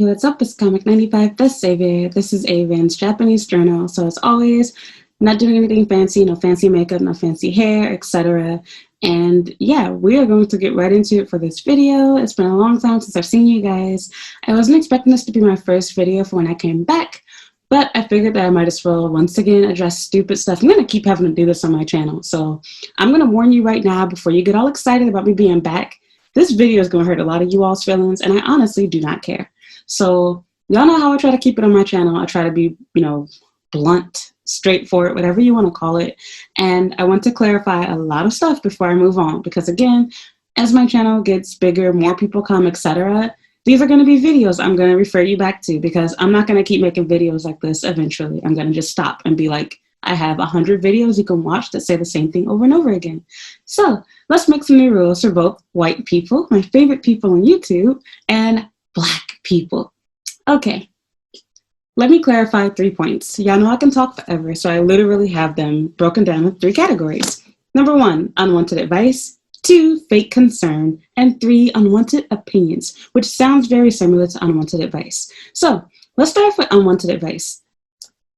Hey, what's up? It's Comic 95 the Savior. This is Avon's Japanese journal. So as always, not doing anything fancy, no fancy makeup, no fancy hair, etc. And yeah, we are going to get right into it for this video. It's been a long time since I've seen you guys. I wasn't expecting this to be my first video for when I came back, but I figured that I might as well once again address stupid stuff. I'm going to keep having to do this on my channel. So I'm going to warn you right now before you get all excited about me being back. This video is going to hurt a lot of you all's feelings, and I honestly do not care. So y'all know how I try to keep it on my channel. I try to be, blunt, straightforward, whatever you want to call it. And I want to clarify a lot of stuff before I move on, because again, as my channel gets bigger, more people come, etc., these are going to be videos I'm going to refer you back to, because I'm not going to keep making videos like this eventually. I'm going to just stop and be like, I have 100 videos you can watch that say the same thing over and over again. So let's make some new rules for both white people, my favorite people on YouTube, and Black people. Okay, let me clarify 3 points. Y'all know I can talk forever, so I literally have them broken down in 3 categories. Number 1, unwanted advice. 2, fake concern. And 3, unwanted opinions, which sounds very similar to unwanted advice. So let's start with unwanted advice.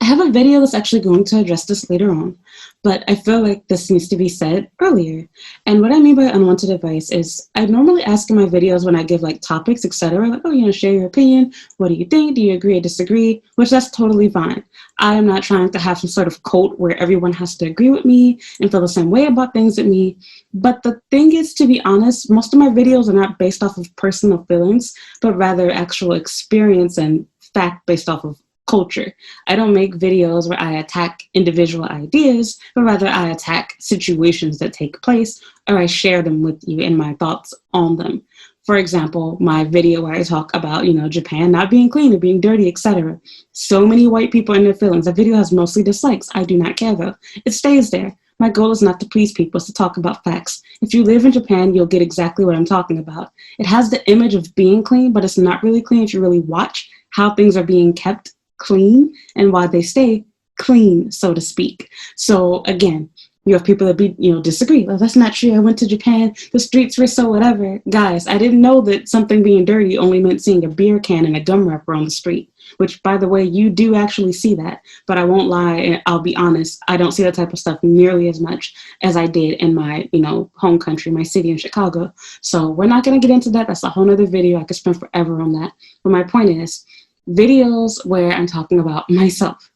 I have a video that's actually going to address this later on, but I feel like this needs to be said earlier. And what I mean by unwanted advice is I normally ask in my videos when I give like topics, etc., like, oh, share your opinion. What do you think? Do you agree or disagree? Which that's totally fine. I am not trying to have some sort of cult where everyone has to agree with me and feel the same way about things with me. But the thing is, to be honest, most of my videos are not based off of personal feelings, but rather actual experience and fact based off of culture. I don't make videos where I attack individual ideas, but rather I attack situations that take place, or I share them with you and my thoughts on them. For example, my video where I talk about, Japan not being clean or being dirty, etc. So many white people in their feelings. The video has mostly dislikes. I do not care though. It stays there. My goal is not to please people, it's to talk about facts. If you live in Japan, you'll get exactly what I'm talking about. It has the image of being clean, but it's not really clean if you really watch how things are being kept clean and why they stay clean, so to speak. So again, you have people that disagree. Well, that's not true. I went to Japan. The streets were so whatever. Guys, I didn't know that something being dirty only meant seeing a beer can and a gum wrapper on the street, which, by the way, you do actually see that. But I won't lie, and I'll be honest, I don't see that type of stuff nearly as much as I did in my, home country, my city in Chicago. So we're not going to get into that. That's a whole nother video. I could spend forever on that. But my point is, videos where I'm talking about myself.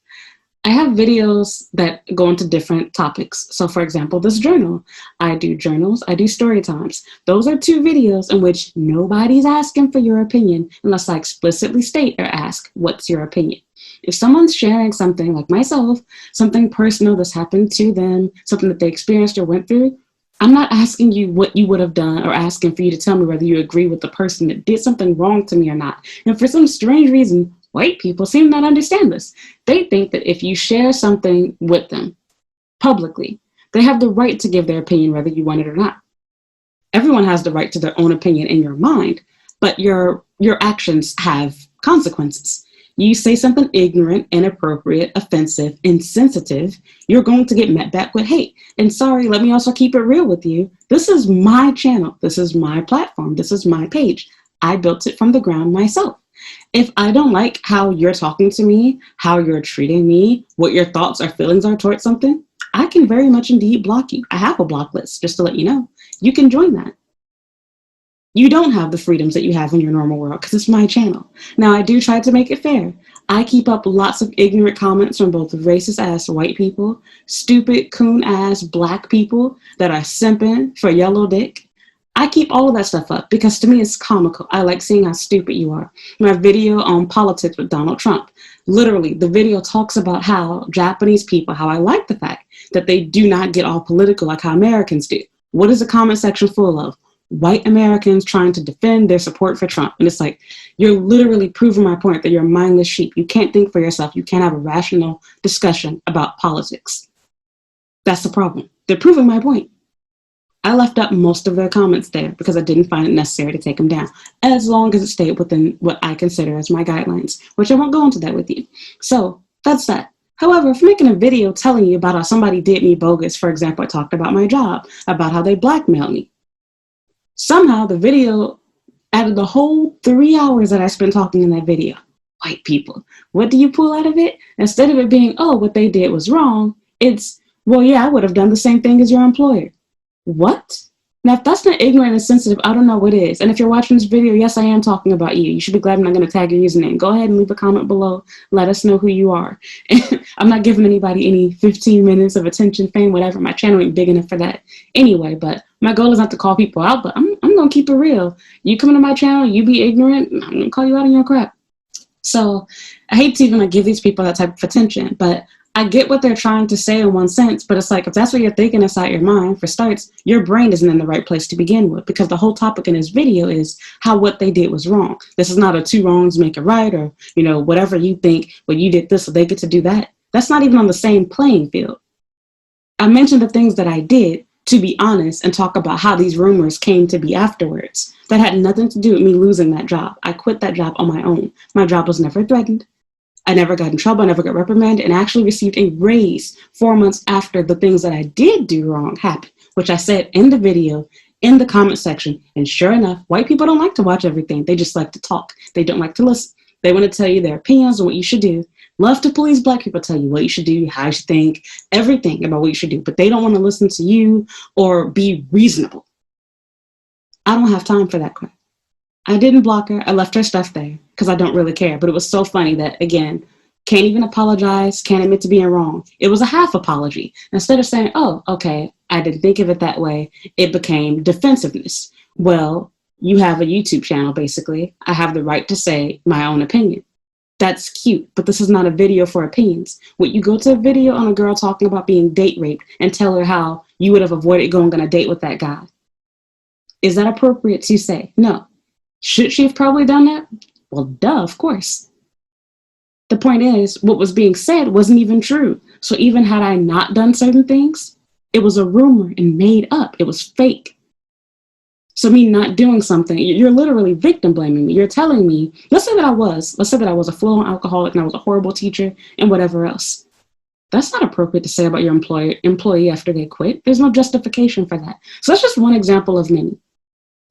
I have videos that go into different topics. So for example, this journal. I do journals, I do story times. Those are 2 videos in which nobody's asking for your opinion unless I explicitly state or ask, what's your opinion? If someone's sharing something like myself, something personal that's happened to them, something that they experienced or went through, I'm not asking you what you would have done or asking for you to tell me whether you agree with the person that did something wrong to me or not. And for some strange reason, white people seem to not understand this. They think that if you share something with them publicly, they have the right to give their opinion whether you want it or not. Everyone has the right to their own opinion in your mind, but your actions have consequences. You say something ignorant, inappropriate, offensive, insensitive, you're going to get met back with hate. And sorry, let me also keep it real with you. This is my channel. This is my platform. This is my page. I built it from the ground myself. If I don't like how you're talking to me, how you're treating me, what your thoughts or feelings are towards something, I can very much indeed block you. I have a block list, just to let you know. You can join that. You don't have the freedoms that you have in your normal world because it's my channel. Now, I do try to make it fair. I keep up lots of ignorant comments from both racist-ass white people, stupid, coon-ass Black people that are simping for yellow dick. I keep all of that stuff up because to me it's comical. I like seeing how stupid you are. My video on politics with Donald Trump. Literally, the video talks about how Japanese people, how I like the fact that they do not get all political like how Americans do. What is the comment section full of? White Americans trying to defend their support for Trump. And it's like, you're literally proving my point that you're a mindless sheep. You can't think for yourself. You can't have a rational discussion about politics. That's the problem. They're proving my point. I left up most of their comments there because I didn't find it necessary to take them down, as long as it stayed within what I consider as my guidelines, which I won't go into that with you. So that's that. However, if I'm making a video telling you about how somebody did me bogus, for example, I talked about my job, about how they blackmailed me. Somehow the video Out of the whole 3 hours that I spent talking in that video, white people, what do you pull out of it? Instead of it being, oh, what they did was wrong, it's, well, yeah, I would have done the same thing as your employer. What? Now, if that's not ignorant and sensitive, I don't know what is. And if you're watching this video, yes, I am talking about you. You should be glad I'm not going to tag your username. Go ahead and leave a comment below. Let us know who you are. I'm not giving anybody any 15 minutes of attention, fame, whatever. My channel ain't big enough for that anyway. But my goal is not to call people out, but I'm going to keep it real. You come to my channel, you be ignorant, I'm going to call you out on your crap. So I hate to even give these people that type of attention, but I get what they're trying to say in one sense, but it's like, if that's what you're thinking inside your mind, for starts, your brain isn't in the right place to begin with, because the whole topic in this video is how what they did was wrong. This is not a two wrongs make a right, or, whatever you think, well, you did this, so they get to do that. That's not even on the same playing field. I mentioned the things that I did, to be honest, and talk about how these rumors came to be afterwards. That had nothing to do with me losing that job. I quit that job on my own. My job was never threatened. I never got in trouble, I never got reprimanded, and I actually received a raise 4 months after the things that I did do wrong happened, which I said in the video, in the comment section. And sure enough, white people don't like to watch everything. They just like to talk. They don't like to listen. They want to tell you their opinions on what you should do. Love to police black people, tell you what you should do, how you should think, everything about what you should do, but they don't want to listen to you or be reasonable. I don't have time for that crap. I didn't block her. I left her stuff there because I don't really care. But it was so funny that, again, can't even apologize, can't admit to being wrong. It was a half apology. Instead of saying, oh, okay, I didn't think of it that way, it became defensiveness. Well, you have a YouTube channel, basically. I have the right to say my own opinion. That's cute, but this is not a video for opinions. Would you go to a video on a girl talking about being date raped and tell her how you would have avoided going on a date with that guy? Is that appropriate to say? No. Should she have probably done that? Well, duh, of course. The point is, what was being said wasn't even true. So even had I not done certain things, it was a rumor and made up. It was fake. So me not doing something, you're literally victim blaming me. You're telling me, let's say that I was a full-on alcoholic and I was a horrible teacher and whatever else. That's not appropriate to say about your employee after they quit. There's no justification for that. So that's just one example of many.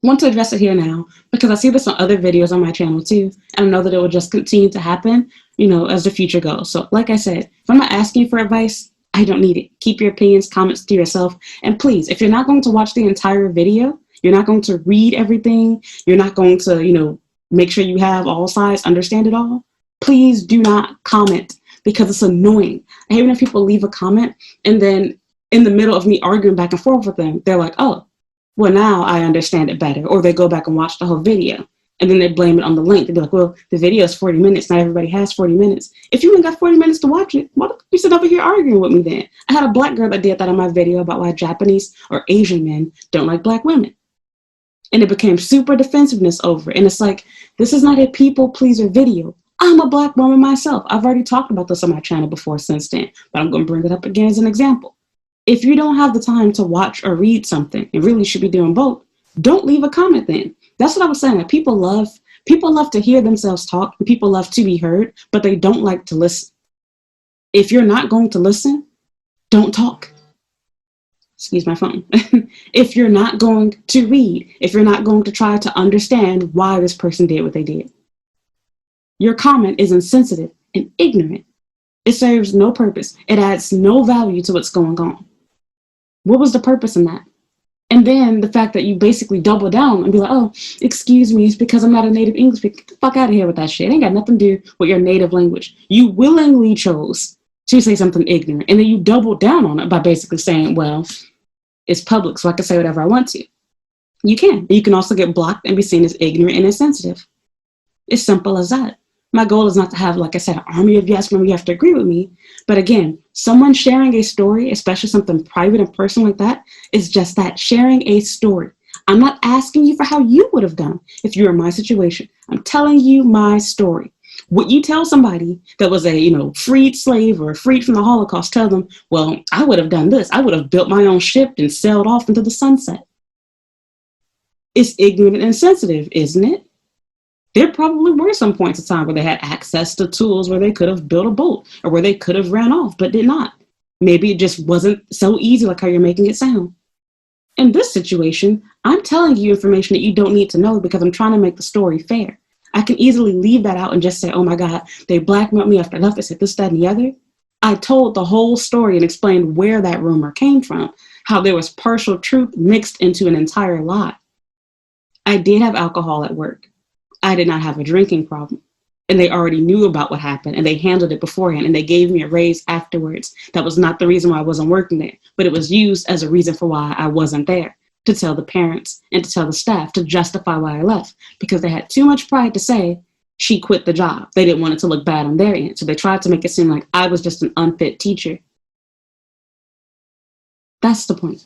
I want to address it here now because I see this on other videos on my channel too, and I know that it will just continue to happen, as the future goes. So like I said, if I'm not asking for advice, I don't need it. Keep your opinions, comments to yourself. And please, if you're not going to watch the entire video, you're not going to read everything, you're not going to, make sure you have all sides, understand it all, please do not comment because it's annoying. I hate when people leave a comment and then in the middle of me arguing back and forth with them, they're like, oh, well, now I understand it better. Or they go back and watch the whole video and then they blame it on the length. They'd be like, well, the video is 40 minutes. Not everybody has 40 minutes. If you ain't got 40 minutes to watch it, why don't you sit over here arguing with me then? I had a black girl that did that on my video about why Japanese or Asian men don't like black women. And it became super defensiveness over it. And it's like, this is not a people pleaser video. I'm a black woman myself. I've already talked about this on my channel before since then, but I'm going to bring it up again as an example. If you don't have the time to watch or read something and really should be doing both, don't leave a comment then. That's what I was saying. Like people love to hear themselves talk and people love to be heard, but they don't like to listen. If you're not going to listen, don't talk. Excuse my phone. If you're not going to read, if you're not going to try to understand why this person did what they did, your comment is insensitive and ignorant. It serves no purpose. It adds no value to what's going on. What was the purpose in that? And then the fact that you basically double down and be like, oh, excuse me, it's because I'm not a native English speaker. Get the fuck out of here with that shit. It ain't got nothing to do with your native language. You willingly chose to say something ignorant. And then you double down on it by basically saying, well, it's public, so I can say whatever I want to. You can. You can also get blocked and be seen as ignorant and insensitive. It's simple as that. My goal is not to have, like I said, an army of yes men you have to agree with me. But again, someone sharing a story, especially something private and personal like that, is just that, sharing a story. I'm not asking you for how you would have done if you were in my situation. I'm telling you my story. Would you tell somebody that was a, freed slave or freed from the Holocaust, tell them, well, I would have done this. I would have built my own ship and sailed off into the sunset. It's ignorant and insensitive, isn't it? There probably were some points of time where they had access to tools where they could have built a boat or where they could have ran off, but did not. Maybe it just wasn't so easy like how you're making it sound. In this situation, I'm telling you information that you don't need to know because I'm trying to make the story fair. I can easily leave that out and just say, oh my God, they blackmailed me after I left. They said this, that, and the other. I told the whole story and explained where that rumor came from, how there was partial truth mixed into an entire lie. I did have alcohol at work. I did not have a drinking problem. And they already knew about what happened and they handled it beforehand and they gave me a raise afterwards. That was not the reason why I wasn't working there, but it was used as a reason for why I wasn't there, to tell the parents and to tell the staff to justify why I left, because they had too much pride to say she quit the job. They didn't want it to look bad on their end. So they tried to make it seem like I was just an unfit teacher. That's the point.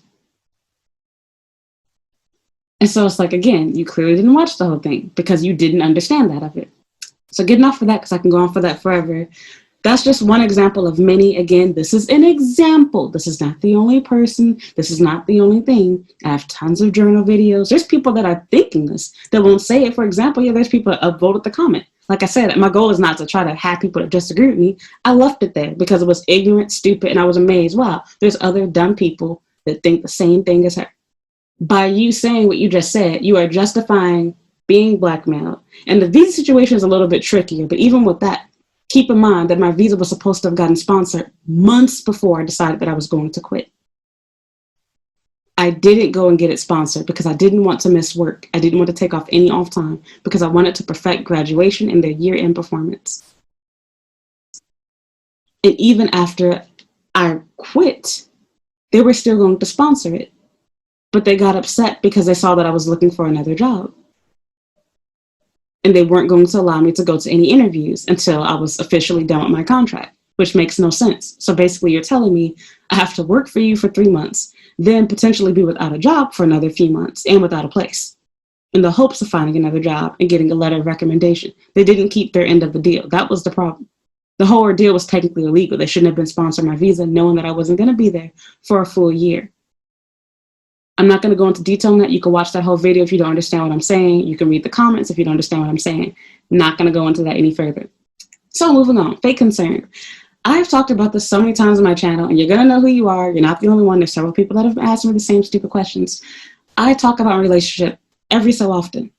And so it's like, again, you clearly didn't watch the whole thing because you didn't understand that of it. So good enough for that, because I can go on for that forever. That's just one example of many. Again, this is an example. This is not the only person. This is not the only thing. I have tons of journal videos. There's people that are thinking this that won't say it. For example, yeah, there's people that upvoted the comment. Like I said, my goal is not to try to have people that disagree with me. I left it there because it was ignorant, stupid, and I was amazed. Wow, there's other dumb people that think the same thing as her. By you saying what you just said, you are justifying being blackmailed. And the visa situation is a little bit trickier, but even with that, keep in mind that my visa was supposed to have gotten sponsored months before I decided that I was going to quit. I didn't go and get it sponsored because I didn't want to miss work. I didn't want to take off any off time because I wanted to perfect graduation and their year-end performance. And even after I quit, they were still going to sponsor it. But they got upset because they saw that I was looking for another job. And they weren't going to allow me to go to any interviews until I was officially done with my contract, which makes no sense. So basically, you're telling me I have to work for you for 3 months, then potentially be without a job for another few months and without a place, in the hopes of finding another job and getting a letter of recommendation. They didn't keep their end of the deal. That was the problem. The whole ordeal was technically illegal. They shouldn't have been sponsoring my visa, knowing that I wasn't going to be there for a full year. I'm not going to go into detail on that. You can watch that whole video if you don't understand what I'm saying. You can read the comments if you don't understand what I'm saying. Not going to go into that any further. So moving on, fake concern. I've talked about this so many times on my channel, and you're going to know who you are. You're not the only one. There's several people that have asked me the same stupid questions. I talk about relationship every so often.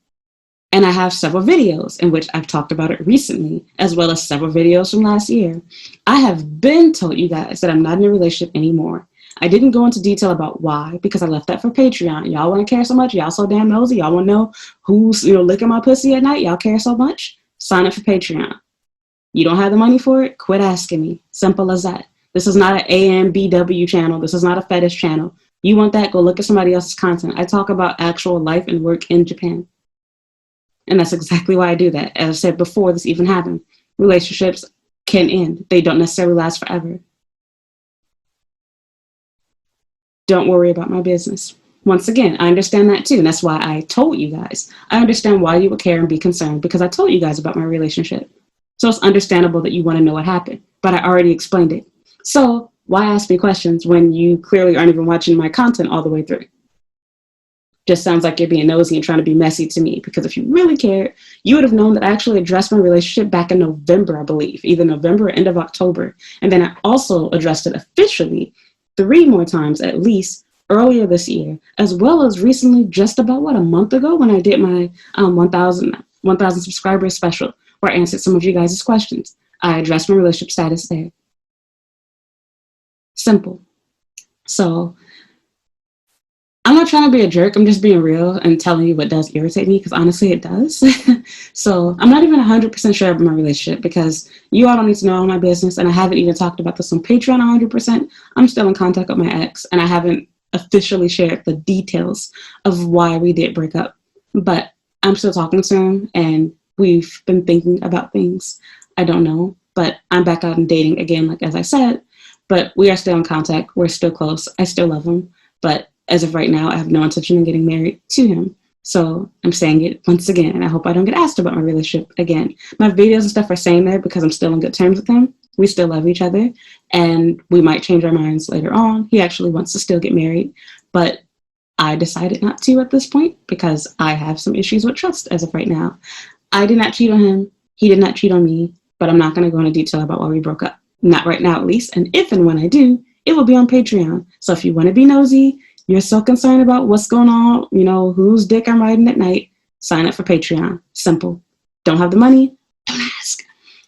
And I have several videos in which I've talked about it recently, as well as several videos from last year. I have been told you guys that I'm not in a relationship anymore. I didn't go into detail about why, because I left that for Patreon. Y'all want to care so much? Y'all so damn nosy? Y'all want to know who's, licking my pussy at night? Y'all care so much? Sign up for Patreon. You don't have the money for it? Quit asking me. Simple as that. This is not an AMBW channel. This is not a fetish channel. You want that? Go look at somebody else's content. I talk about actual life and work in Japan. And that's exactly why I do that. As I said before this even happened, relationships can end. They don't necessarily last forever. Don't worry about my business. Once again, I understand that too. And that's why I told you guys. I understand why you would care and be concerned, because I told you guys about my relationship. So it's understandable that you want to know what happened, but I already explained it. So why ask me questions when you clearly aren't even watching my content all the way through? Just sounds like you're being nosy and trying to be messy to me, because if you really cared, you would have known that I actually addressed my relationship back in November, I believe, either November or end of October. And then I also addressed it officially 3 more times at least earlier this year, as well as recently, just about a month ago, when I did my 1,000 subscribers special, where I answered some of you guys' questions. I addressed my relationship status there. Simple. So I'm not trying to be a jerk. I'm just being real and telling you what does irritate me, because honestly it does. So I'm not even 100% sure about my relationship, because you all don't need to know all my business, and I haven't even talked about this on Patreon 100%. I'm still in contact with my ex, and I haven't officially shared the details of why we did break up. But I'm still talking to him, and we've been thinking about things. I don't know, but I'm back out and dating again, like as I said. But we are still in contact. We're still close. I still love him. But as of right now, I have no intention of getting married to him. So I'm saying it once again, and I hope I don't get asked about my relationship again. My videos and stuff are saying there because I'm still on good terms with him. We still love each other, and we might change our minds later on. He actually wants to still get married, but I decided not to at this point because I have some issues with trust as of right now. I did not cheat on him. He did not cheat on me, but I'm not going to go into detail about why we broke up. Not right now, at least. And if and when I do, it will be on Patreon. So if you want to be nosy, You're so concerned about what's going on, you know, whose dick I'm riding at night, sign up for Patreon. Simple. Don't have the money? Don't ask.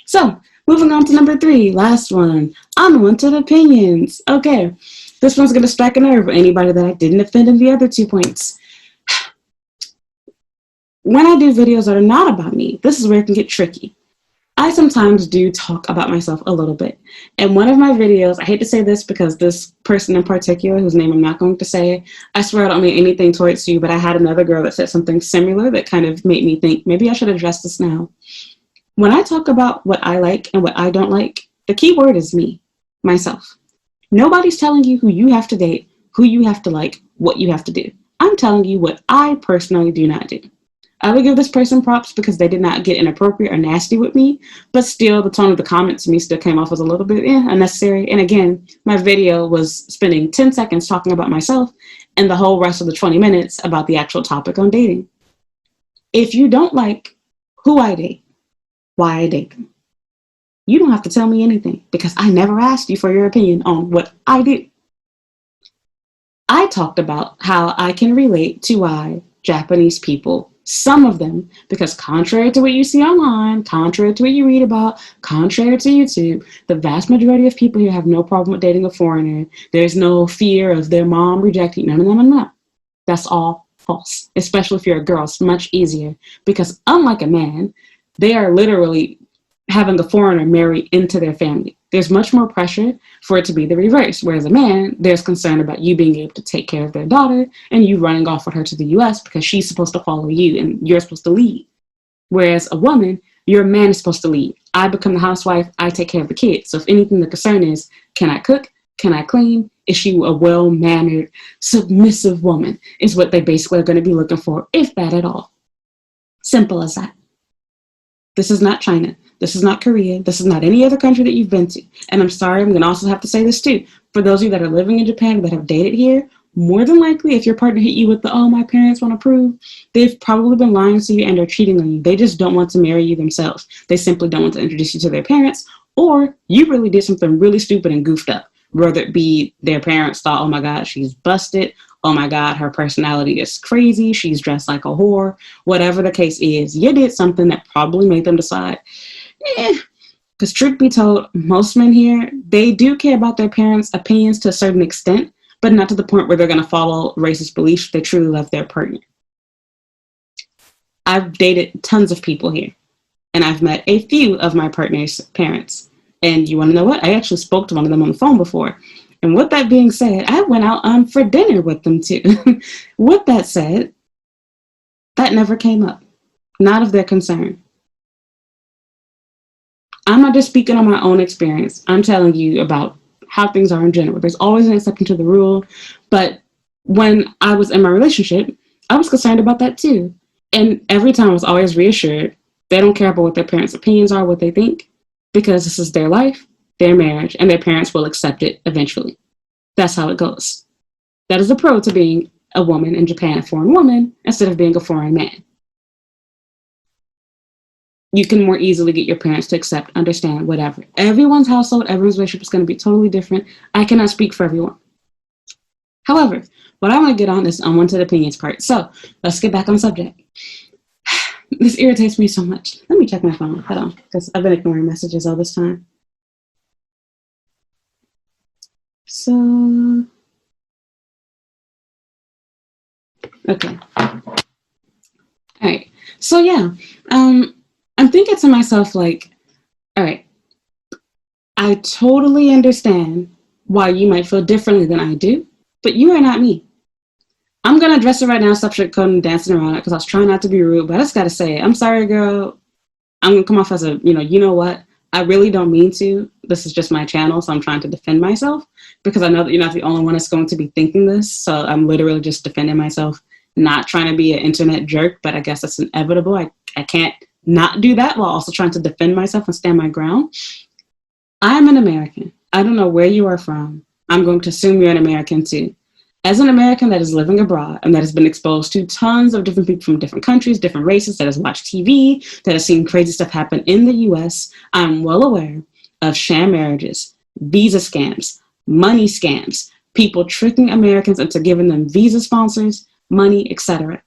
So, moving on to number 3, last one, unwanted opinions. Okay, this one's going to strike a nerve with anybody that I didn't offend in the other 2 points. When I do videos that are not about me, this is where it can get tricky. I sometimes do talk about myself a little bit. And one of my videos, I hate to say this because this person in particular, whose name I'm not going to say, I swear I don't mean anything towards you, but I had another girl that said something similar that kind of made me think, maybe I should address this now. When I talk about what I like and what I don't like, the key word is me, myself. Nobody's telling you who you have to date, who you have to like, what you have to do. I'm telling you what I personally do not do. I would give this person props because they did not get inappropriate or nasty with me, but still the tone of the comments to me still came off as a little bit unnecessary. And again, my video was spending 10 seconds talking about myself and the whole rest of the 20 minutes about the actual topic on dating. If you don't like who I date, why I date them, you don't have to tell me anything because I never asked you for your opinion on what I do. I talked about how I can relate to why Japanese people, some of them, because contrary to what you see online, contrary to what you read about, contrary to YouTube, the vast majority of people here have no problem with dating a foreigner. There's no fear of their mom rejecting. No. That's all false, especially if you're a girl. It's much easier because unlike a man, they are literally having a foreigner marry into their family. There's much more pressure for it to be the reverse. Whereas a man, there's concern about you being able to take care of their daughter and you running off with her to the US because she's supposed to follow you and you're supposed to lead. Whereas a woman, your man is supposed to lead. I become the housewife, I take care of the kids. So if anything, the concern is, can I cook? Can I clean? Is she a well-mannered, submissive woman? Is what they basically are going to be looking for, if that at all. Simple as that. This is not China. This is not Korea. This is not any other country that you've been to. And I'm sorry, I'm going to also have to say this too. For those of you that are living in Japan that have dated here, more than likely, if your partner hit you with the, oh, my parents want to prove, they've probably been lying to you and are cheating on you. They just don't want to marry you themselves. They simply don't want to introduce you to their parents, or you really did something really stupid and goofed up. Whether it be their parents thought, oh my God, she's busted. Oh my God, her personality is crazy. She's dressed like a whore. Whatever the case is, you did something that probably made them decide, because truth be told, most men here, they do care about their parents' opinions to a certain extent, but not to the point where they're going to follow racist beliefs if they truly love their partner. I've dated tons of people here, and I've met a few of my partner's parents. And you want to know what? I actually spoke to one of them on the phone before. And with that being said, I went out for dinner with them too. With that said, that never came up. Not of their concern. I'm not just speaking on my own experience. I'm telling you about how things are in general. There's always an exception to the rule. But when I was in my relationship, I was concerned about that too. And every time I was always reassured, they don't care about what their parents' opinions are, what they think, because this is their life, their marriage, and their parents will accept it eventually. That's how it goes. That is the pro to being a woman in Japan, a foreign woman, instead of being a foreign man. You can more easily get your parents to accept, understand, whatever. Everyone's household, everyone's relationship is going to be totally different. I cannot speak for everyone. However, what I want to get on is unwanted opinions part. So let's get back on subject. This irritates me so much. Let me check my phone. Hold on, because I've been ignoring messages all this time. So, okay. All right. So yeah, I'm thinking to myself like, all right, I totally understand why you might feel differently than I do, but you are not me. I'm going to address it right now, stop sugarcoating and dancing around it, because I was trying not to be rude, but I just got to say it. I'm sorry, girl. I'm going to come off as a, you know what? I really don't mean to. This is just my channel, so I'm trying to defend myself, because I know that you're not the only one that's going to be thinking this, so I'm literally just defending myself, not trying to be an internet jerk, but I guess that's inevitable. I can't not do that while also trying to defend myself and stand my ground. I'm an American. I don't know where you are from. I'm going to assume you're an American too. As an American that is living abroad and that has been exposed to tons of different people from different countries, different races, that has watched TV, that has seen crazy stuff happen in the US, I'm well aware of sham marriages, visa scams, money scams, people tricking Americans into giving them visa sponsors, money, etc.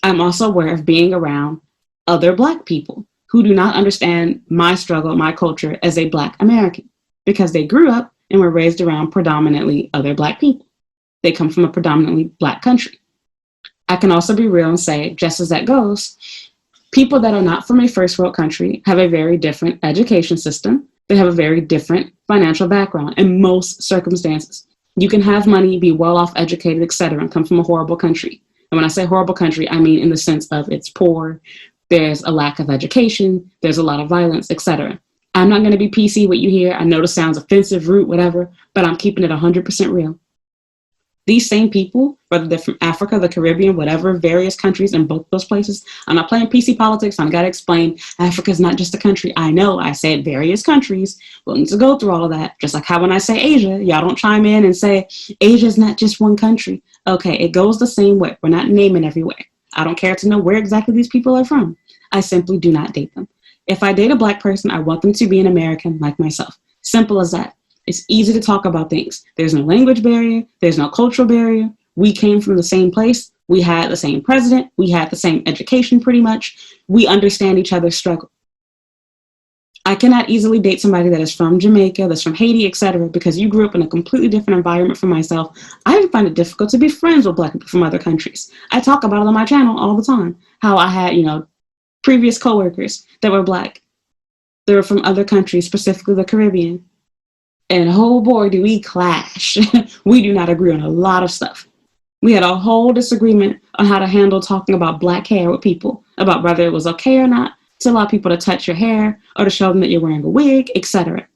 I'm also aware of being around other Black people who do not understand my struggle, my culture as a Black American, because they grew up and were raised around predominantly other Black people. They come from a predominantly Black country. I can also be real and say, just as that goes, people that are not from a first world country have a very different education system. They have a very different financial background in most circumstances. You can have money, be well off, educated, etc., and come from a horrible country. And when I say horrible country, I mean in the sense of it's poor, there's a lack of education, there's a lot of violence, etc. I'm not going to be PC what you hear. I know this sounds offensive, rude, whatever, but I'm keeping it 100% real. These same people, whether they're from Africa, the Caribbean, whatever, various countries in both those places. I'm not playing PC politics. I've got to explain Africa's not just a country. I know I said various countries. We'll need to go through all of that. Just like how when I say Asia, y'all don't chime in and say Asia's not just one country. Okay, it goes the same way. We're not naming everywhere. I don't care to know where exactly these people are from. I simply do not date them. If I date a Black person, I want them to be an American like myself. Simple as that. It's easy to talk about things. There's no language barrier. There's no cultural barrier. We came from the same place. We had the same president. We had the same education pretty much. We understand each other's struggle. I cannot easily date somebody that is from Jamaica, that's from Haiti, etc., because you grew up in a completely different environment from myself. I find it difficult to be friends with Black people from other countries. I talk about it on my channel all the time, how I had, previous coworkers that were Black. They were from other countries, specifically the Caribbean. And oh boy, do we clash. We do not agree on a lot of stuff. We had a whole disagreement on how to handle talking about Black hair with people, about whether it was okay or not to allow people to touch your hair or to show them that you're wearing a wig, etc.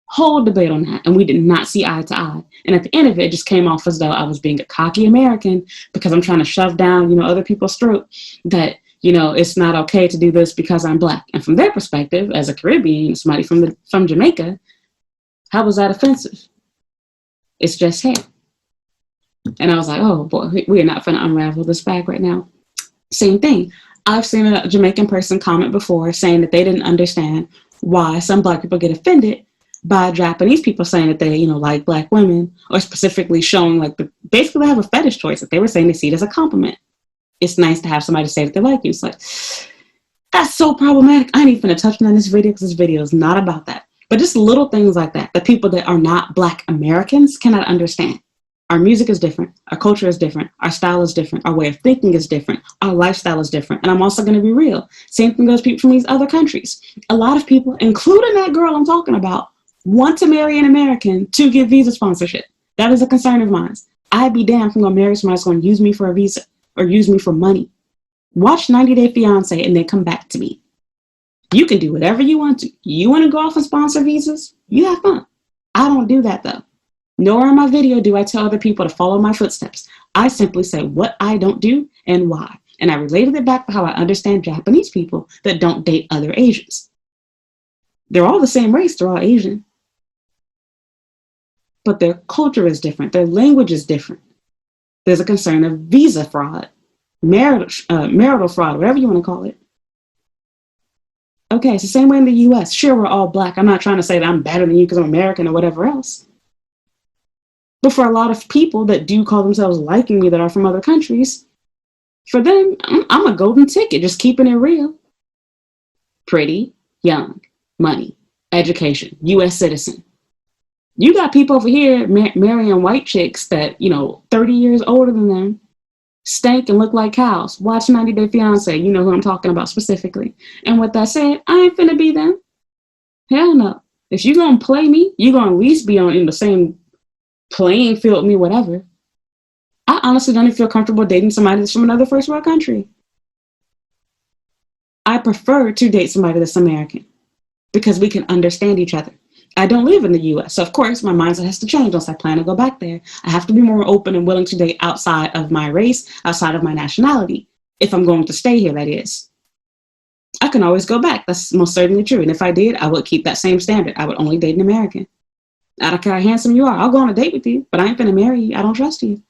Whole debate on that, and we did not see eye to eye. And at the end of it, it just came off as though I was being a cocky American because I'm trying to shove down, other people's throat that, it's not okay to do this because I'm Black. And from their perspective, as a Caribbean, somebody from Jamaica, how was that offensive? It's just hair. And I was like, oh boy, we are not going to unravel this bag right now. Same thing. I've seen a Jamaican person comment before saying that they didn't understand why some Black people get offended by Japanese people saying that they, like Black women, or specifically showing basically they have a fetish towards it. They were saying they see it as a compliment. It's nice to have somebody say that they like you. It's like, that's so problematic. I ain't even going to touch on this video because this video is not about that. But just little things like that, the people that are not Black Americans cannot understand. Our music is different. Our culture is different. Our style is different. Our way of thinking is different. Our lifestyle is different. And I'm also going to be real. Same thing goes people from these other countries. A lot of people, including that girl I'm talking about, want to marry an American to get visa sponsorship. That is a concern of mine. I'd be damned if I'm going to marry somebody that's going to use me for a visa or use me for money. Watch 90 Day Fiancé and then come back to me. You can do whatever you want to. You want to go off and sponsor visas? You have fun. I don't do that though. Nor in my video do I tell other people to follow my footsteps. I simply say what I don't do and why. And I related it back to how I understand Japanese people that don't date other Asians. They're all the same race. They're all Asian. But their culture is different. Their language is different. There's a concern of visa fraud, marital fraud, whatever you want to call it. Okay, it's the same way in the US. Sure, we're all Black. I'm not trying to say that I'm better than you because I'm American or whatever else. But for a lot of people that do call themselves liking me that are from other countries, for them, I'm a golden ticket, just keeping it real. Pretty, young, money, education, US citizen. You got people over here marrying white chicks that, 30 years older than them, stank and look like cows. Watch 90 Day Fiancé. You know who I'm talking about specifically. And with that said, I ain't finna be them. Hell no. If you're going to play me, you're going to at least be in the same playing field with me, whatever. I honestly don't even feel comfortable dating somebody that's from another first world country. I prefer to date somebody that's American because we can understand each other. I don't live in the US, so of course my mindset has to change once I plan to go back there. I have to be more open and willing to date outside of my race, outside of my nationality, if I'm going to stay here, that is. I can always go back. That's most certainly true. And if I did, I would keep that same standard. I would only date an American. I don't care how handsome you are. I'll go on a date with you, but I ain't gonna marry you. I don't trust you.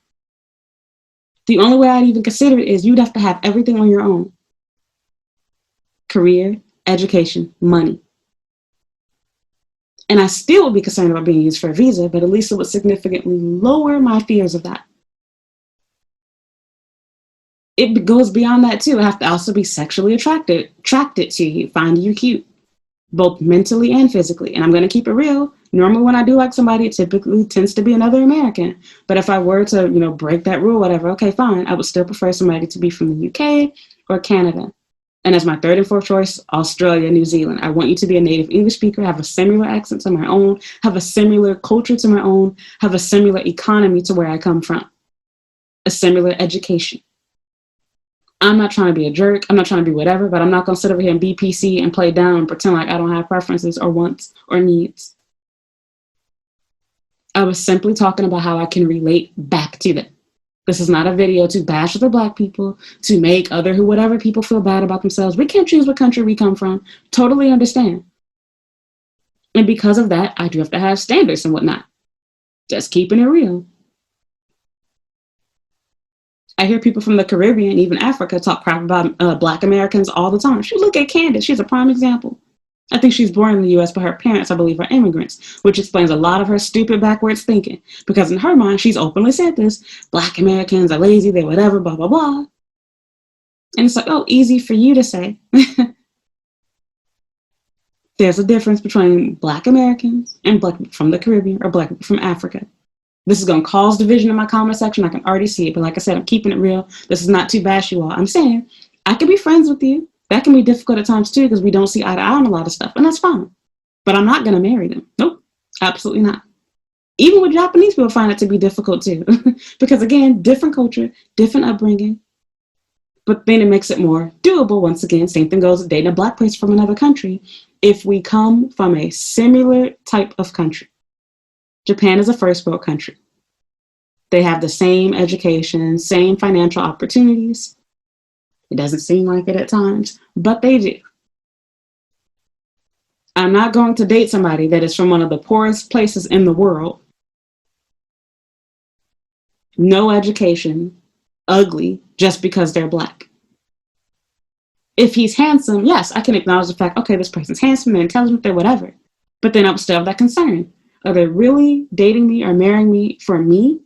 The only way I'd even consider it is you'd have to have everything on your own. Career, education, money. And I still would be concerned about being used for a visa, but at least it would significantly lower my fears of that. It goes beyond that too. I have to also be sexually attracted to you, find you cute, both mentally and physically. And I'm going to keep it real. Normally when I do like somebody, it typically tends to be another American. But if I were to, break that rule, whatever, okay, fine. I would still prefer somebody to be from the UK or Canada. And as my third and fourth choice, Australia, New Zealand. I want you to be a native English speaker, have a similar accent to my own, have a similar culture to my own, have a similar economy to where I come from, a similar education. I'm not trying to be a jerk. I'm not trying to be whatever, but I'm not going to sit over here and be PC and play dumb and pretend like I don't have preferences or wants or needs. I was simply talking about how I can relate back to them. This is not a video to bash other Black people, to make whatever people feel bad about themselves. We can't choose what country we come from. Totally understand. And because of that, I do have to have standards and whatnot. Just keeping it real. I hear people from the Caribbean, even Africa, talk crap about Black Americans all the time. You look at Candace, she's a prime example. I think she's born in the US, but her parents, I believe, are immigrants, which explains a lot of her stupid backwards thinking. Because in her mind, she's openly said this, Black Americans are lazy, they're whatever, blah, blah, blah. And it's like, oh, easy for you to say. There's a difference between Black Americans and Black people from the Caribbean or Black people from Africa. This is going to cause division in my comment section. I can already see it. But like I said, I'm keeping it real. This is not to bash you all. I'm saying I can be friends with you. That can be difficult at times too because we don't see eye to eye on a lot of stuff. And that's fine. But I'm not going to marry them. Nope. Absolutely not. Even with Japanese people find it to be difficult too. Because again, different culture, different upbringing. But then it makes it more doable once again. Same thing goes with dating a Black person from another country. If we come from a similar type of country. Japan is a first world country. They have the same education, same financial opportunities. It doesn't seem like it at times, but they do. I'm not going to date somebody that is from one of the poorest places in the world. No education, ugly, just because they're Black. If he's handsome, yes, I can acknowledge the fact, okay, this person's handsome, they're intelligent, they're whatever. But then I would still have that concern. Are they really dating me or marrying me for me?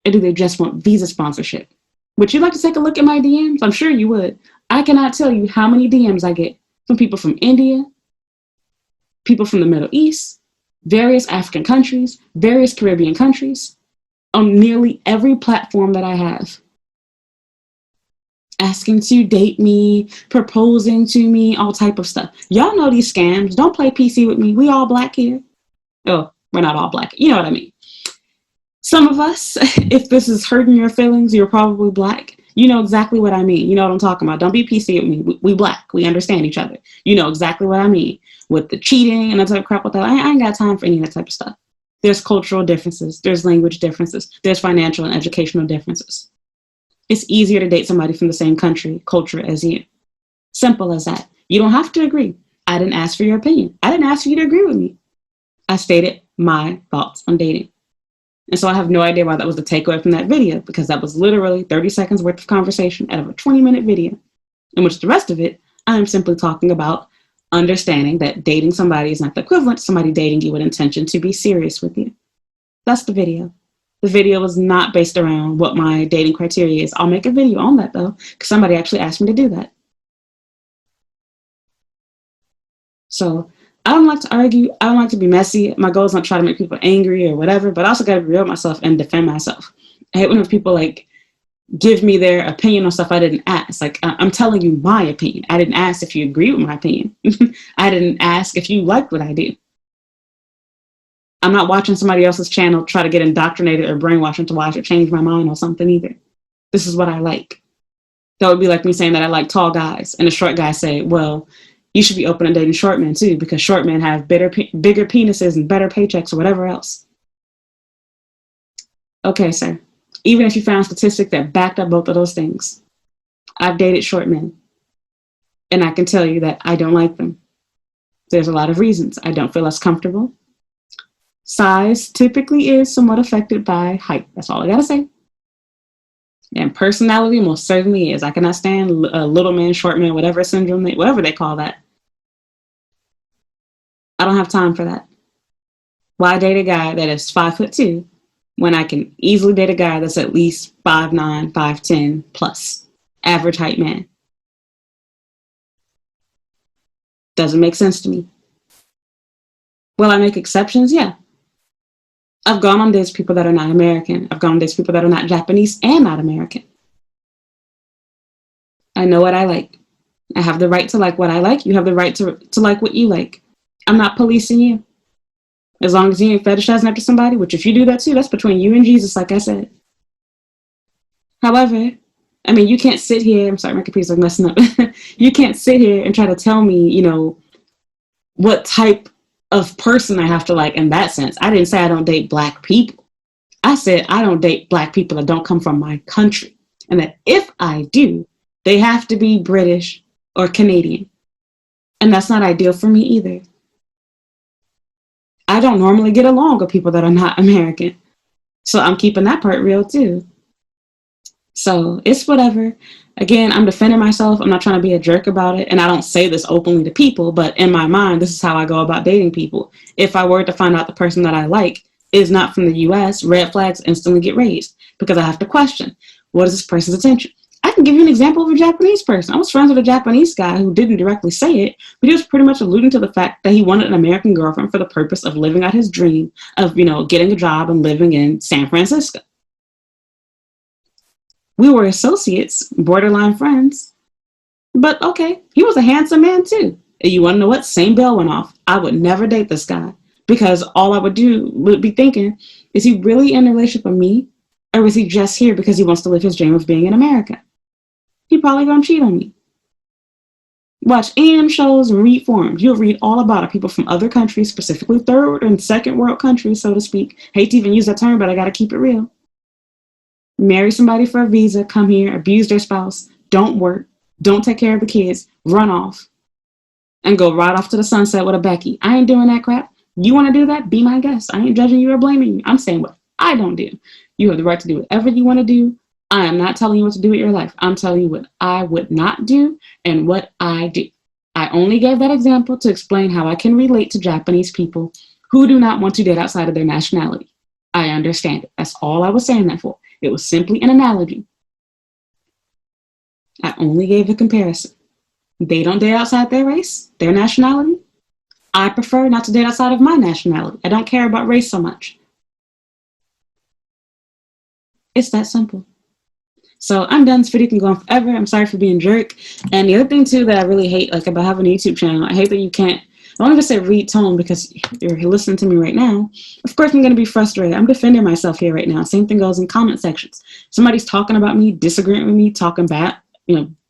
Or do they just want visa sponsorship? Would you like to take a look at my DMs? I'm sure you would. I cannot tell you how many DMs I get from people from India, people from the Middle East, various African countries, various Caribbean countries, on nearly every platform that I have. Asking to date me, proposing to me, all type of stuff. Y'all know these scams. Don't play PC with me. We all Black here. Oh, we're not all Black. You know what I mean. Some of us, if this is hurting your feelings, you're probably Black. You know exactly what I mean. You know what I'm talking about. Don't be PC with me. We Black. We understand each other. You know exactly what I mean. With the cheating and that type of crap with that, I ain't got time for any of that type of stuff. There's cultural differences. There's language differences. There's financial and educational differences. It's easier to date somebody from the same country, culture as you. Simple as that. You don't have to agree. I didn't ask for your opinion. I didn't ask for you to agree with me. I stated my thoughts on dating. And so I have no idea why that was the takeaway from that video, because that was literally 30 seconds worth of conversation out of a 20-minute video, in which the rest of it, I'm simply talking about understanding that dating somebody is not the equivalent to somebody dating you with intention to be serious with you. That's the video. The video was not based around what my dating criteria is. I'll make a video on that though, because somebody actually asked me to do that. So I don't like to argue. I don't like to be messy. My goal is not to try to make people angry or whatever, but I also got to be real with myself and defend myself. I hate when people like give me their opinion on stuff I didn't ask. Like, I'm telling you my opinion. I didn't ask if you agree with my opinion. I didn't ask if you like what I do. I'm not watching somebody else's channel try to get indoctrinated or brainwashed to watch or change my mind on something either. This is what I like. That would be like me saying that I like tall guys and the short guys say, well, you should be open to dating short men too, because short men have bigger penises and better paychecks or whatever else. Okay, sir. Even if you found statistics that backed up both of those things, I've dated short men. And I can tell you that I don't like them. There's a lot of reasons. I don't feel as comfortable. Size typically is somewhat affected by height. That's all I gotta say. And personality most certainly is. I cannot stand little men, short men, whatever syndrome, whatever they call that. I don't have time for that. Why date a guy that is 5'2" when I can easily date a guy that's at least 5'9", 5'10" plus, average height man? Doesn't make sense to me. Will I make exceptions? Yeah. I've gone on dates with people that are not American. I've gone on dates with people that are not Japanese and not American. I know what I like. I have the right to like what I like. You have the right to like what you like. I'm not policing you. As long as you ain't fetishizing after somebody, which if you do that too, that's between you and Jesus, like I said. However, I mean, you can't sit here. I'm sorry, my computer's messing up. You can't sit here and try to tell me, what type of person I have to like in that sense. I didn't say I don't date Black people. I said I don't date Black people that don't come from my country. And that if I do, they have to be British or Canadian. And that's not ideal for me either. I don't normally get along with people that are not American. So I'm keeping that part real too. So it's whatever. Again, I'm defending myself. I'm not trying to be a jerk about it. And I don't say this openly to people, but in my mind, this is how I go about dating people. If I were to find out the person that I like is not from the US, red flags instantly get raised because I have to question, what is this person's intention? I can give you an example of a Japanese person. I was friends with a Japanese guy who didn't directly say it, but he was pretty much alluding to the fact that he wanted an American girlfriend for the purpose of living out his dream of, getting a job and living in San Francisco. We were associates, borderline friends. But okay, he was a handsome man too. And you want to know what? Same bell went off. I would never date this guy because all I would be thinking, is he really in a relationship with me? Or is he just here because he wants to live his dream of being in America? He probably gonna cheat on me. Watch AM shows and read forums. You'll read all about it. People from other countries, specifically third and second world countries, so to speak. Hate to even use that term, but I gotta keep it real. Marry somebody for a visa, come here, abuse their spouse, don't work, don't take care of the kids, run off, and go right off to the sunset with a Becky. I ain't doing that crap. You want to do that? Be my guest. I ain't judging you or blaming you. I'm saying what I don't do. You have the right to do whatever you want to do. I am not telling you what to do with your life. I'm telling you what I would not do and what I do. I only gave that example to explain how I can relate to Japanese people who do not want to date outside of their nationality. I understand it. That's all I was saying that for. It was simply an analogy. I only gave a comparison. They don't date outside their race, their nationality. I prefer not to date outside of my nationality. I don't care about race so much. It's that simple. So I'm done. This video can go on forever. I'm sorry for being a jerk. And the other thing too that I really hate, about having a YouTube channel, I hate that you can't, I don't even say read tone because you're listening to me right now. Of course I'm going to be frustrated. I'm defending myself here right now. Same thing goes in comment sections. Somebody's talking about me, disagreeing with me, talking bad,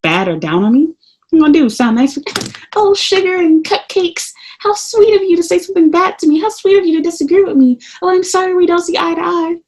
bad or down on me. What I'm going to do? Sound nice? Oh, sugar and cupcakes. How sweet of you to say something bad to me. How sweet of you to disagree with me. Oh, I'm sorry we don't see eye to eye.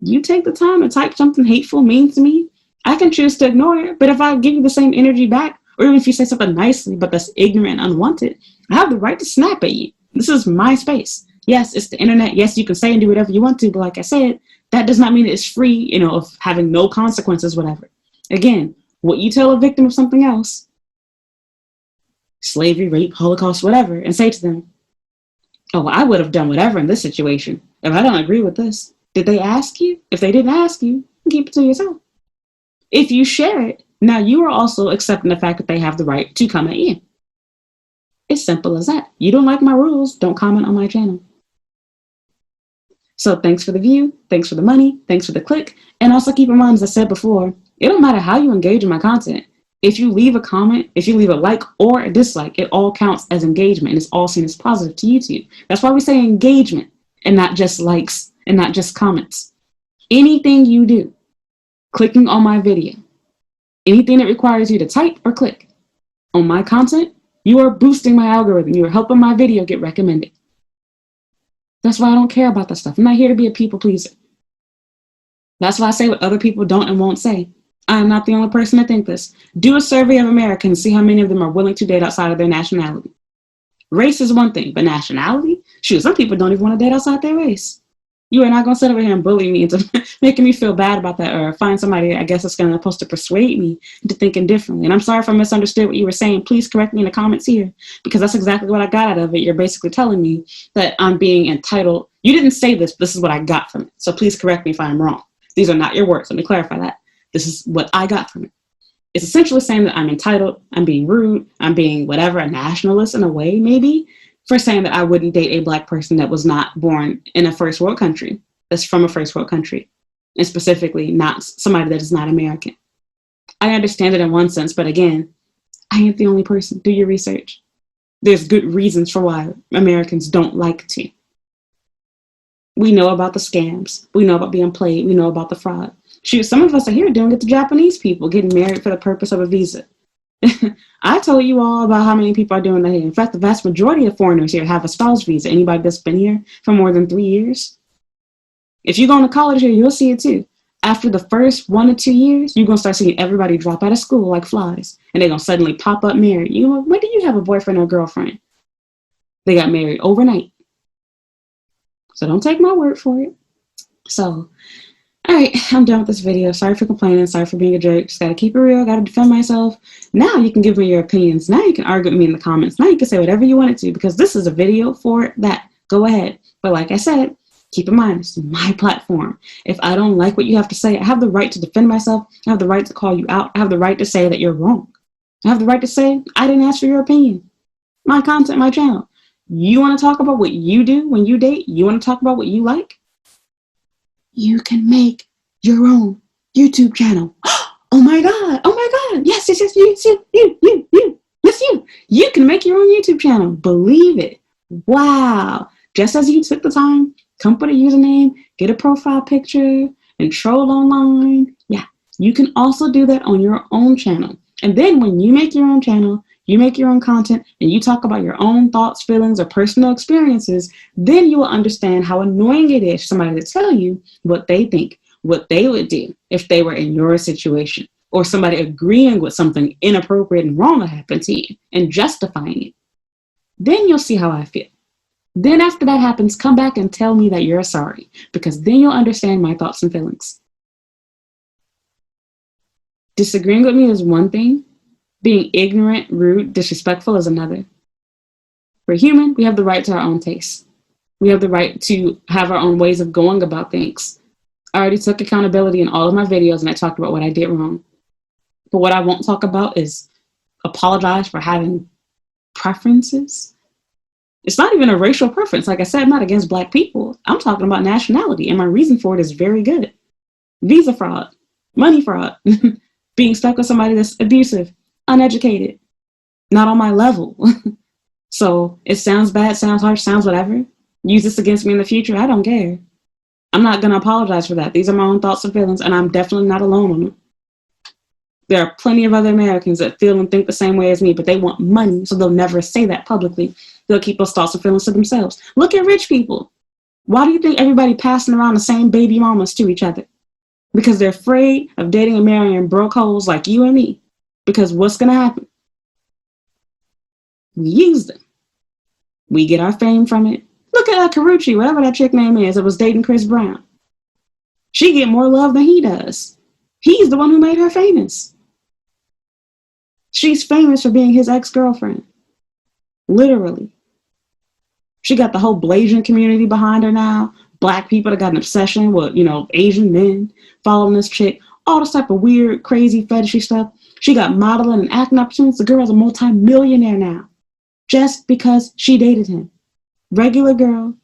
You take the time and type something hateful, mean to me, I can choose to ignore it. But if I give you the same energy back, or even if you say something nicely, but that's ignorant and unwanted, I have the right to snap at you. This is my space. Yes, it's the internet. Yes, you can say and do whatever you want to. But like I said, that does not mean it's free, of having no consequences, whatever. Again, what you tell a victim of something else, slavery, rape, Holocaust, whatever, and say to them, oh, I would have done whatever in this situation if I don't agree with this. Did they ask you? If they didn't ask you, keep it to yourself. If you share it, now you are also accepting the fact that they have the right to come at you. It's simple as that. You don't like my rules, don't comment on my channel. So thanks for the view, thanks for the money, thanks for the click, and also keep in mind, as I said before, it don't matter how you engage in my content. If you leave a comment, if you leave a like or a dislike, it all counts as engagement and it's all seen as positive to YouTube. That's why we say engagement and not just likes and not just comments. Anything you do, clicking on my video, anything that requires you to type or click on my content, you are boosting my algorithm. You are helping my video get recommended. That's why I don't care about that stuff. I'm not here to be a people pleaser. That's why I say what other people don't and won't say. I am not the only person to think this. Do a survey of Americans, see how many of them are willing to date outside of their nationality. Race is one thing, but nationality? Shoot, some people don't even want to date outside their race. You are not going to sit over here and bully me into making me feel bad about that, or find somebody, I guess, that's going to supposed to persuade me into thinking differently. And I'm sorry if I misunderstood what you were saying. Please correct me in the comments here, because that's exactly what I got out of it. You're basically telling me that I'm being entitled. You didn't say this, but this is what I got from it. So please correct me if I'm wrong. These are not your words. Let me clarify that. This is what I got from it. It's essentially saying that I'm entitled, I'm being rude, I'm being whatever, a nationalist in a way, maybe, for saying that I wouldn't date a Black person that was not born in a first world country, that's from a first world country, and specifically not somebody that is not American. I understand it in one sense, but again, I ain't the only person. Do your research. There's good reasons for why Americans don't like to. We know about the scams. We know about being played. We know about the fraud. Shoot, some of us are here doing it to Japanese people, getting married for the purpose of a visa. I told you all about how many people are doing that here. In fact, the vast majority of foreigners here have a spouse visa. Anybody that's been here for more than 3 years. If you go to college here, you'll see it too. After the first 1 or 2 years, you're going to start seeing everybody drop out of school like flies. And they're going to suddenly pop up married. You know, when did you have a boyfriend or girlfriend? They got married overnight. So don't take my word for it. So, all right, I'm done with this video. Sorry for complaining. Sorry for being a jerk. Just got to keep it real. Got to defend myself. Now you can give me your opinions. Now you can argue with me in the comments. Now you can say whatever you want to, because this is a video for that. Go ahead. But like I said, keep in mind, it's my platform. If I don't like what you have to say, I have the right to defend myself. I have the right to call you out. I have the right to say that you're wrong. I have the right to say, I didn't ask for your opinion. My content, my channel. You want to talk about what you do when you date? You want to talk about what you like? You can make your own YouTube channel. Oh my God. Oh my God. Yes, yes, yes, you. Yes, you. You can make your own YouTube channel. Believe it. Wow. Just as you took the time, come put a username, get a profile picture, and troll online. Yeah, you can also do that on your own channel. And then when you make your own channel, you make your own content, and you talk about your own thoughts, feelings, or personal experiences, then you will understand how annoying it is for somebody to tell you what they think, what they would do if they were in your situation, or somebody agreeing with something inappropriate and wrong that happened to you and justifying it. Then you'll see how I feel. Then after that happens, come back and tell me that you're sorry, because then you'll understand my thoughts and feelings. Disagreeing with me is one thing. Being ignorant, rude, disrespectful is another. We're human. We have the right to our own tastes. We have the right to have our own ways of going about things. I already took accountability in all of my videos, and I talked about what I did wrong. But what I won't talk about is apologize for having preferences. It's not even a racial preference. Like I said, I'm not against Black people. I'm talking about nationality, and my reason for it is very good. Visa fraud, money fraud, being stuck with somebody that's abusive, uneducated, not on my level. So it sounds bad, sounds harsh, sounds whatever. Use this against me in the future. I don't care. I'm not going to apologize for that. These are my own thoughts and feelings, and I'm definitely not alone on them. There are plenty of other Americans that feel and think the same way as me, but they want money, so they'll never say that publicly. They'll keep those thoughts and feelings to themselves. Look at rich people. Why do you think everybody passing around the same baby mamas to each other? Because they're afraid of dating and marrying broke hoes like you and me. Because what's going to happen? We use them. We get our fame from it. Look at Karuchi, whatever that chick name is, that was dating Chris Brown. She get more love than he does. He's the one who made her famous. She's famous for being his ex-girlfriend. Literally. She got the whole Blasian community behind her now. Black people that got an obsession with, Asian men following this chick. All this type of weird, crazy, fetishy stuff. She got modeling and acting opportunities. The girl's a multi-millionaire now. Just because she dated him. Regular girl.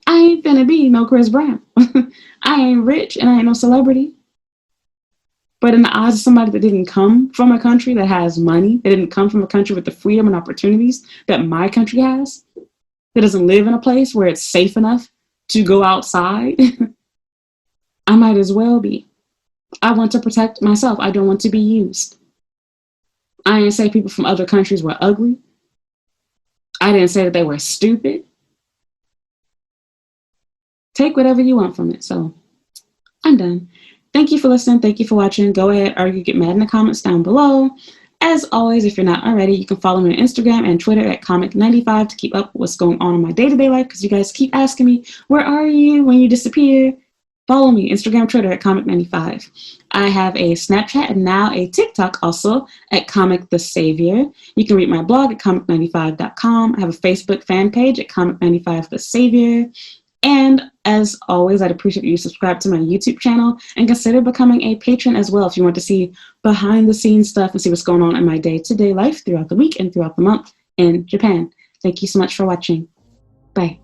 I ain't finna be no Chris Brown. I ain't rich and I ain't no celebrity. But in the eyes of somebody that didn't come from a country that has money, that didn't come from a country with the freedom and opportunities that my country has, that doesn't live in a place where it's safe enough to go outside, I might as well be. I want to protect myself. I don't want to be used. I didn't say people from other countries were ugly. I didn't say that they were stupid. Take whatever you want from it. So I'm done. Thank you for listening. Thank you for watching. Go ahead, argue, get mad in the comments down below. As always, if you're not already, you can follow me on Instagram and Twitter at Comic95 to keep up with what's going on in my day-to-day life, because you guys keep asking me, where are you when you disappear? Follow me, Instagram, Twitter at Comic95. I have a Snapchat and now a TikTok also at Comic the Savior. You can read my blog at comic95.com. I have a Facebook fan page at Comic95 the Savior. And as always, I'd appreciate you subscribe to my YouTube channel and consider becoming a patron as well if you want to see behind the scenes stuff and see what's going on in my day-to-day life throughout the week and throughout the month in Japan. Thank you so much for watching. Bye.